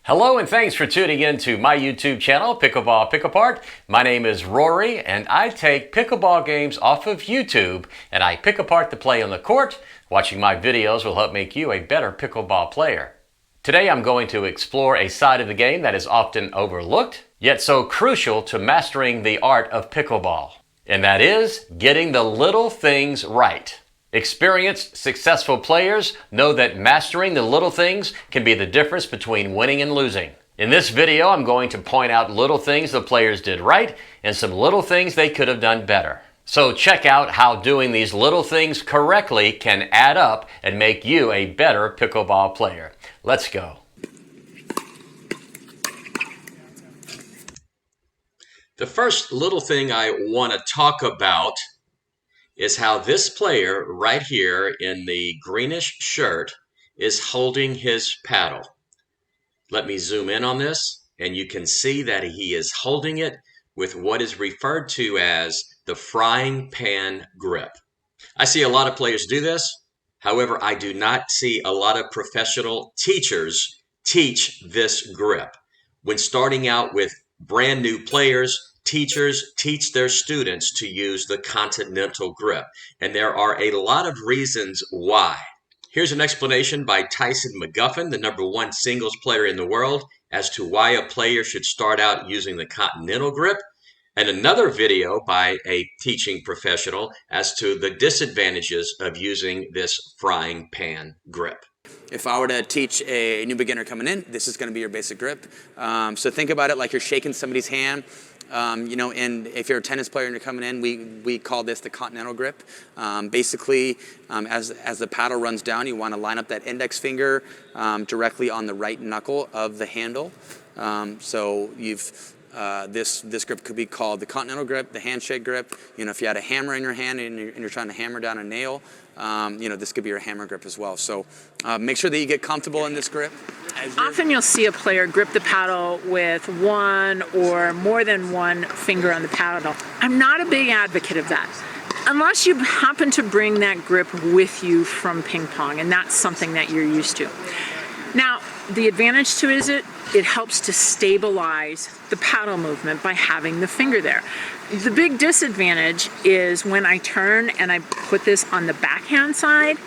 Hello and thanks for tuning in to my YouTube channel, Pickleball Pick Apart. My name is Rory and I take pickleball games off of YouTube and I pick apart the play on the court. Watching my videos will help make you a better pickleball player. Today I'm going to explore a side of the game that is often overlooked, yet so crucial to mastering the art of pickleball. And that is getting the little things right. Experienced, successful players know that mastering the little things can be the difference between winning and losing. In this video, I'm going to point out little things the players did right and some little things they could have done better. So check out how doing these little things correctly can add up and make you a better pickleball player. Let's go. The first little thing I want to talk about is how this player right here in the greenish shirt is holding his paddle. Let me zoom in on this and you can see that he is holding it with what is referred to as the frying pan grip. I see a lot of players do this. However, I do not see a lot of professional teachers teach this grip. When starting out with brand new players, teachers teach their students to use the continental grip, and there are a lot of reasons why. Here's an explanation by Tyson McGuffin, the #1 singles player in the world, as to why a player should start out using the continental grip, and another video by a teaching professional as to the disadvantages of using this frying pan grip. If I were to teach a new beginner coming in, this is going to be your basic grip. So think about it like you're shaking somebody's hand. And if you're a tennis player and you're coming in, we call this the continental grip. Basically, as the paddle runs down, you want to line up that index finger directly on the right knuckle of the handle. So this grip could be called the continental grip, the handshake grip. If you had a hammer in your hand and you're trying to hammer down a nail, this could be your hammer grip as well. So make sure that you get comfortable in this grip. Often you'll see a player grip the paddle with one or more than one finger on the paddle. I'm not a big advocate of that, unless you happen to bring that grip with you from ping pong, and that's something that you're used to. Now, the advantage to it is it helps to stabilize the paddle movement by having the finger there. The big disadvantage is when I turn and I put this on the backhand side,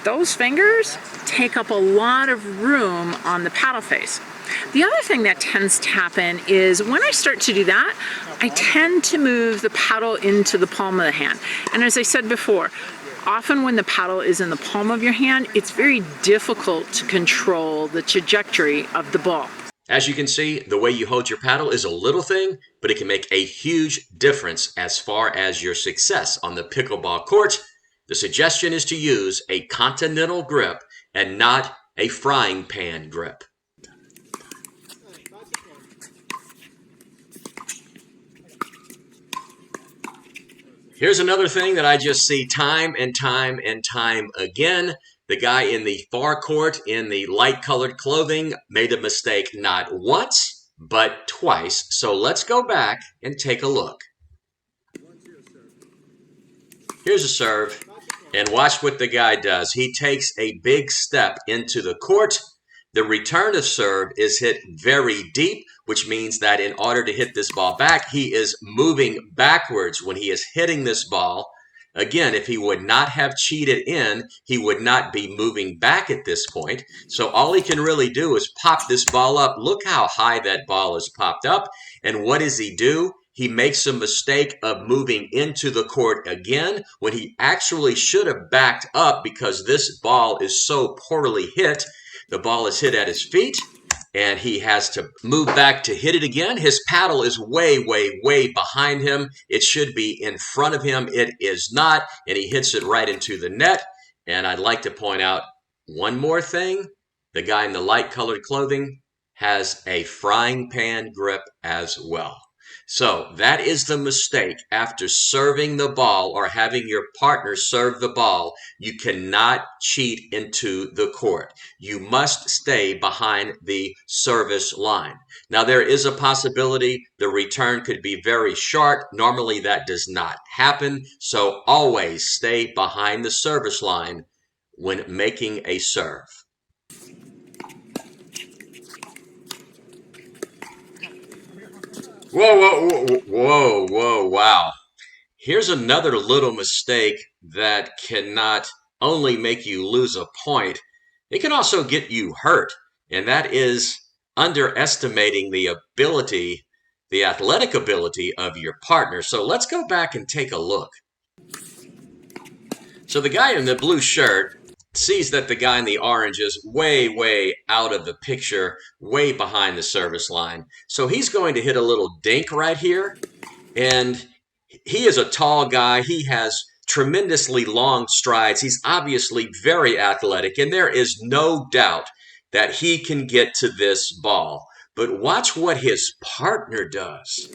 those fingers take up a lot of room on the paddle face. The other thing that tends to happen is when I start to do that, I tend to move the paddle into the palm of the hand. And as I said before, often when the paddle is in the palm of your hand, it's very difficult to control the trajectory of the ball. As you can see, the way you hold your paddle is a little thing, but it can make a huge difference as far as your success on the pickleball court. The suggestion is to use a continental grip and not a frying pan grip. Here's another thing that I just see time and time and time again. The guy in the far court in the light colored clothing made a mistake not once, but twice. So let's go back and take a look. Here's a serve, and watch what the guy does. He takes a big step into the court. The return of serve is hit very deep, which means that in order to hit this ball back, he is moving backwards when he is hitting this ball. Again, if he would not have cheated in, he would not be moving back at this point. So all he can really do is pop this ball up. Look how high that ball is popped up. And what does he do? He makes a mistake of moving into the court again when he actually should have backed up because this ball is so poorly hit. The ball is hit at his feet, and he has to move back to hit it again. His paddle is way, way, way behind him. It should be in front of him. It is not, and he hits it right into the net. And I'd like to point out one more thing. The guy in the light-colored clothing has a frying pan grip as well. So that is the mistake. After serving the ball or having your partner serve the ball, you cannot cheat into the court. You must stay behind the service line. Now, there is a possibility the return could be very short. Normally, that does not happen. So always stay behind the service line when making a serve. Whoa, whoa, whoa, whoa, whoa, wow. Here's another little mistake that cannot only make you lose a point, it can also get you hurt. And that is underestimating the ability, the athletic ability of your partner. So let's go back and take a look. So the guy in the blue shirt sees that the guy in the orange is way, way out of the picture, way behind the service line. So he's going to hit a little dink right here. And he is a tall guy. He has tremendously long strides. He's obviously very athletic, and there is no doubt that he can get to this ball. But watch what his partner does.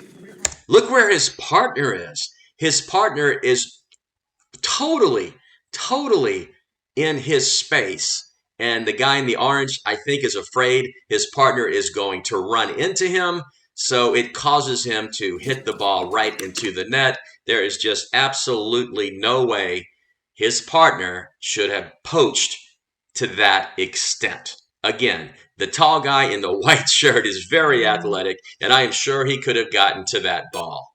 Look where his partner is. His partner is totally, totally in his space. And the guy in the orange, I think, is afraid his partner is going to run into him. So it causes him to hit the ball right into the net. There is just absolutely no way his partner should have poached to that extent. Again, the tall guy in the white shirt is very athletic, and I am sure he could have gotten to that ball.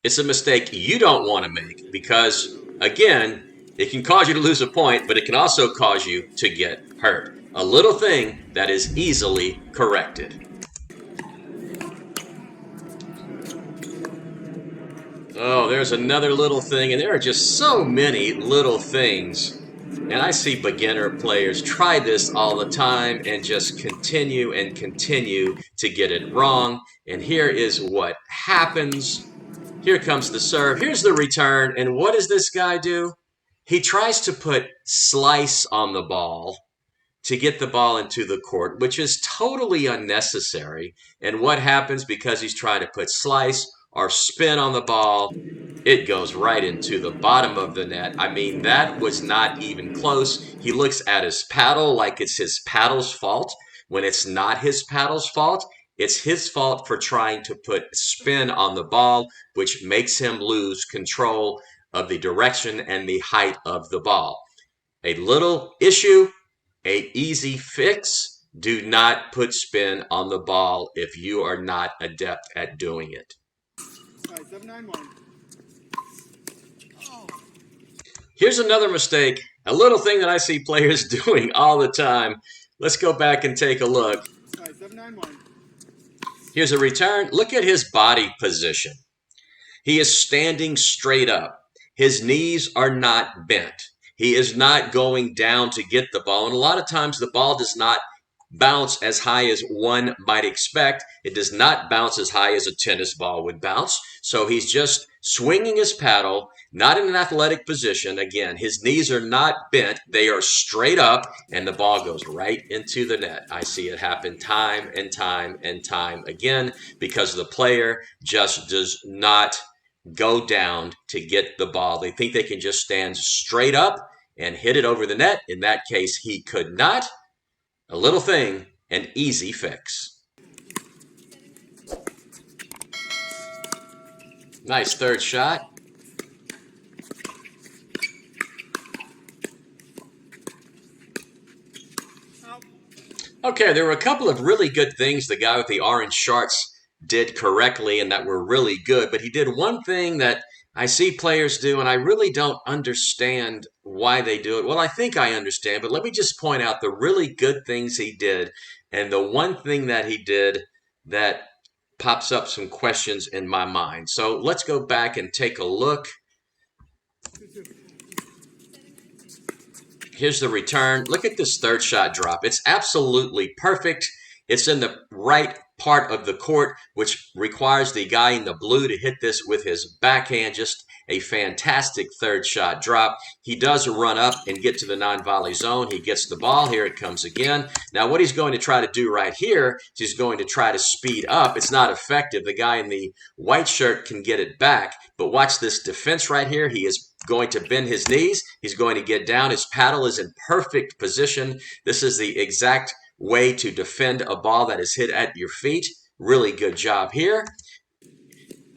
It's a mistake you don't want to make because, again, it can cause you to lose a point, but it can also cause you to get hurt. A little thing that is easily corrected. Oh, there's another little thing, and there are just so many little things. And I see beginner players try this all the time and just continue and continue to get it wrong. And here is what happens. Here comes the serve. Here's the return. And what does this guy do? He tries to put slice on the ball to get the ball into the court, which is totally unnecessary. And what happens because he's trying to put slice or spin on the ball? It goes right into the bottom of the net. I mean, that was not even close. He looks at his paddle like it's his paddle's fault when it's not his paddle's fault. It's his fault for trying to put spin on the ball, which makes him lose control of the direction and the height of the ball. A little issue, a easy fix. Do not put spin on the ball if you are not adept at doing it. All right, 791. Here's another mistake, a little thing that I see players doing all the time. Let's go back and take a look. All right, 791. Here's a return. Look at his body position. He is standing straight up. His knees are not bent. He is not going down to get the ball. And a lot of times the ball does not bounce as high as one might expect. It does not bounce as high as a tennis ball would bounce. So he's just swinging his paddle, not in an athletic position. Again, his knees are not bent. They are straight up, and the ball goes right into the net. I see it happen time and time and time again because the player just does not go down to get the ball. They think they can just stand straight up and hit it over the net. In that case, he could not. A little thing, an easy fix. Nice third shot. Okay, there were a couple of really good things the guy with the orange shorts did correctly and that were really good, but he did one thing that I see players do, and I really don't understand why they do it. Well, I think I understand, but let me just point out the really good things he did, and the one thing that he did that pops up some questions in my mind. So let's go back and take a look. Here's the return. Look at this third shot drop. It's absolutely perfect. It's in the right part of the court, which requires the guy in the blue to hit this with his backhand. Just a fantastic third shot drop. He does run up and get to the non-volley zone. He gets the ball. Here it comes again. Now what he's going to try to do right here is he's going to try to speed up. It's not effective. The guy in the white shirt can get it back, but watch this defense right here. He is going to bend his knees. He's going to get down. His paddle is in perfect position. This is the exact way to defend a ball that is hit at your feet. Really good job here.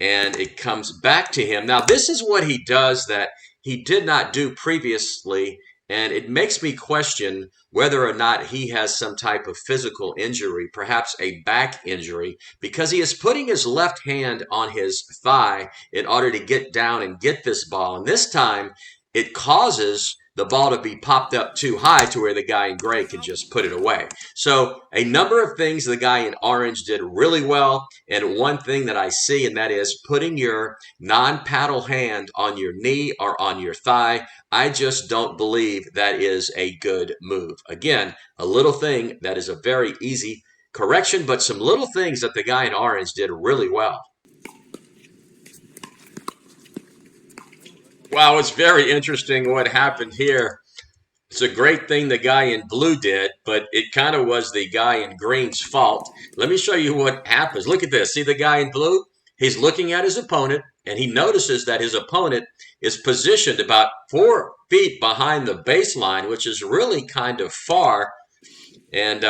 And it comes back to him. Now, this is what he does that he did not do previously And it makes me question whether or not he has some type of physical injury, perhaps a back injury, because he is putting his left hand on his thigh in order to get down and get this ball. And this time it causes the ball to be popped up too high to where the guy in gray could just put it away. So a number of things the guy in orange did really well. And one thing that I see, and that is putting your non-paddle hand on your knee or on your thigh. I just don't believe that is a good move. Again, a little thing that is a very easy correction, but some little things that the guy in orange did really well. Wow, it's very interesting what happened here. It's a great thing the guy in blue did, but it kind of was the guy in green's fault. Let me show you what happens. Look at this. See the guy in blue? He's looking at his opponent, and he notices that his opponent is positioned about 4 feet behind the baseline, which is really kind of far. And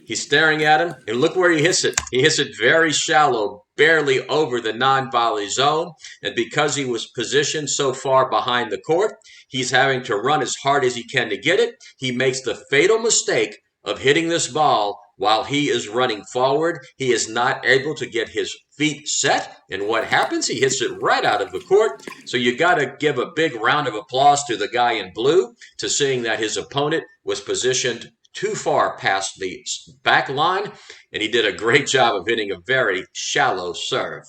he's staring at him, and look where he hits it. He hits it very shallow, barely over the non-volley zone. And because he was positioned so far behind the court, he's having to run as hard as he can to get it. He makes the fatal mistake of hitting this ball while he is running forward. He is not able to get his feet set. And what happens? He hits it right out of the court. So you got to give a big round of applause to the guy in blue to seeing that his opponent was positioned too far past the back line, and he did a great job of hitting a very shallow serve.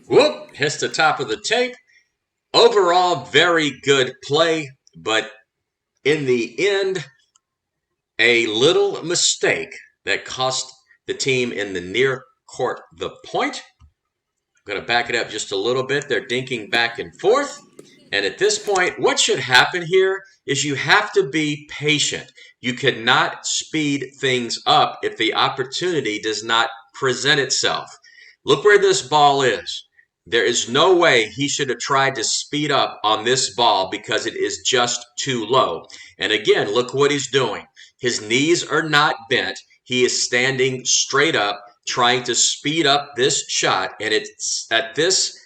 Whoop, hits the top of the tape. Overall, very good play, but in the end, a little mistake that cost the team in the near court the point. I'm going to back it up just a little bit. They're dinking back and forth. And at this point, what should happen here is you have to be patient. You cannot speed things up if the opportunity does not present itself. Look where this ball is. There is no way he should have tried to speed up on this ball because it is just too low. And again, look what he's doing. His knees are not bent. He is standing straight up, trying to speed up this shot. And it's at this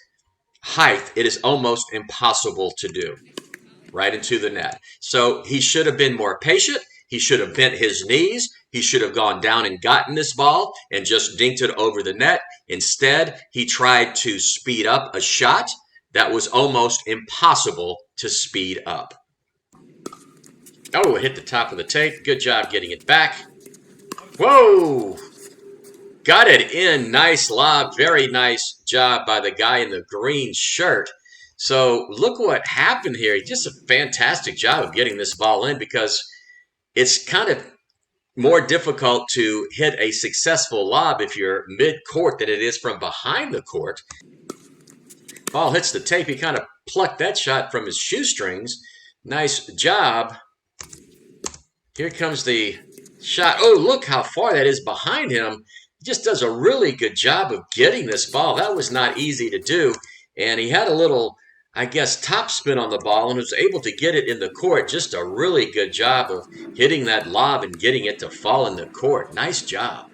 height, it is almost impossible to do. Right into the net. So he should have been more patient. He should have bent his knees. He should have gone down and gotten this ball and just dinked it over the net. Instead, he tried to speed up a shot that was almost impossible to speed up. Oh, it hit the top of the tape. Good job getting it back. Whoa! Got it in. Nice lob. Very nice job by the guy in the green shirt. So look what happened here. Just a fantastic job of getting this ball in because it's kind of more difficult to hit a successful lob if you're mid-court than it is from behind the court. Ball hits the tape. He kind of plucked that shot from his shoestrings. Nice job. Here comes the shot. Oh, look how far that is behind him. He just does a really good job of getting this ball. That was not easy to do. And he had a little, I guess, top spin on the ball and was able to get it in the court. Just a really good job of hitting that lob and getting it to fall in the court. Nice job.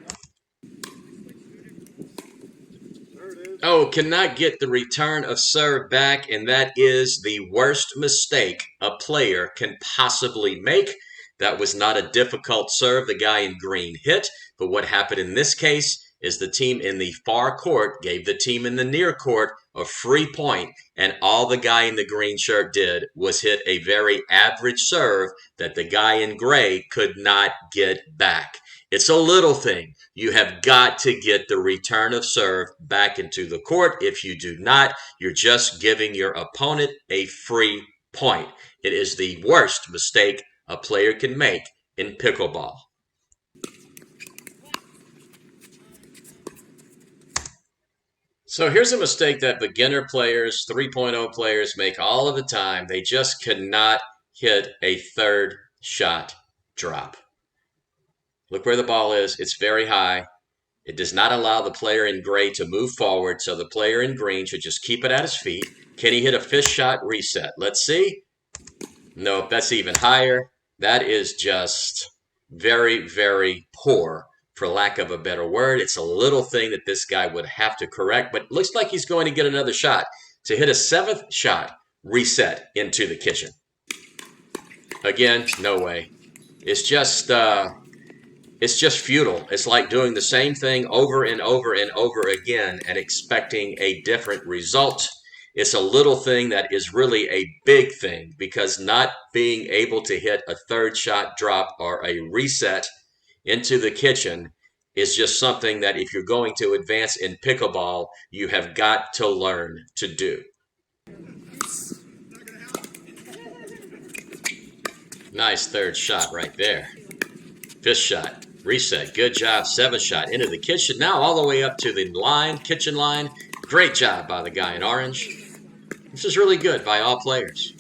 Oh, cannot get the return of serve back, and that is the worst mistake a player can possibly make. That was not a difficult serve the guy in green hit, but what happened in this case is the team in the far court gave the team in the near court a free point, and all the guy in the green shirt did was hit a very average serve that the guy in gray could not get back. It's a little thing. You have got to get the return of serve back into the court. If you do not, you're just giving your opponent a free point. It is the worst mistake a player can make in pickleball. So here's a mistake that beginner players, 3.0 players make all of the time. They just cannot hit a third shot drop. Look where the ball is. It's very high. It does not allow the player in gray to move forward, so the player in green should just keep it at his feet. Can he hit a fifth shot reset? Let's see. Nope, that's even higher. That is just very, very poor, for lack of a better word. It's a little thing that this guy would have to correct, but it looks like he's going to get another shot to hit a 7th shot, reset into the kitchen. Again, no way. It's just futile. It's like doing the same thing over and over and over again and expecting a different result. It's a little thing that is really a big thing, because not being able to hit a 3rd shot drop or a reset into the kitchen is just something that if you're going to advance in pickleball, you have got to learn to do. Nice 3rd shot right there. 5th shot, reset, good job. 7th shot into the kitchen. Now all the way up to the line, kitchen line. Great job by the guy in orange. This is really good by all players.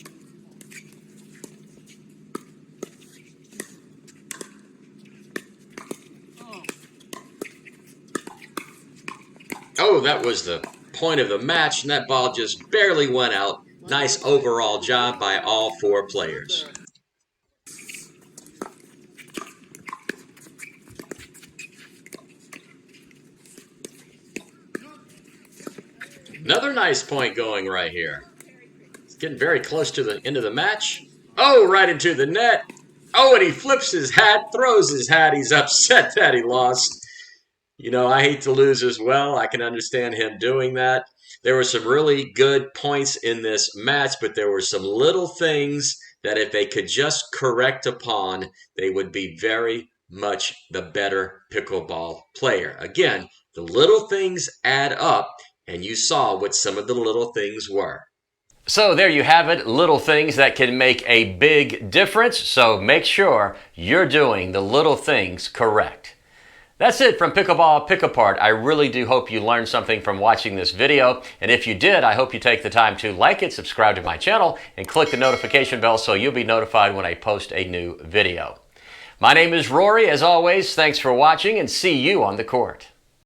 Oh, that was the point of the match, and that ball just barely went out. Nice overall job by all 4 players. Another nice point going right here. It's getting very close to the end of the match. Oh, right into the net. Oh, and he flips his hat, throws his hat. He's upset that he lost. You know, I hate to lose as well. I can understand him doing that. There were some really good points in this match, but there were some little things that if they could just correct upon, they would be very much the better pickleball player. Again, the little things add up, and you saw what some of the little things were. So there you have it, little things that can make a big difference. So make sure you're doing the little things correct. That's it from Pickleball Pick Apart. I really do hope you learned something from watching this video. And if you did, I hope you take the time to like it, subscribe to my channel, and click the notification bell so you'll be notified when I post a new video. My name is Rory. As always, thanks for watching, and see you on the court.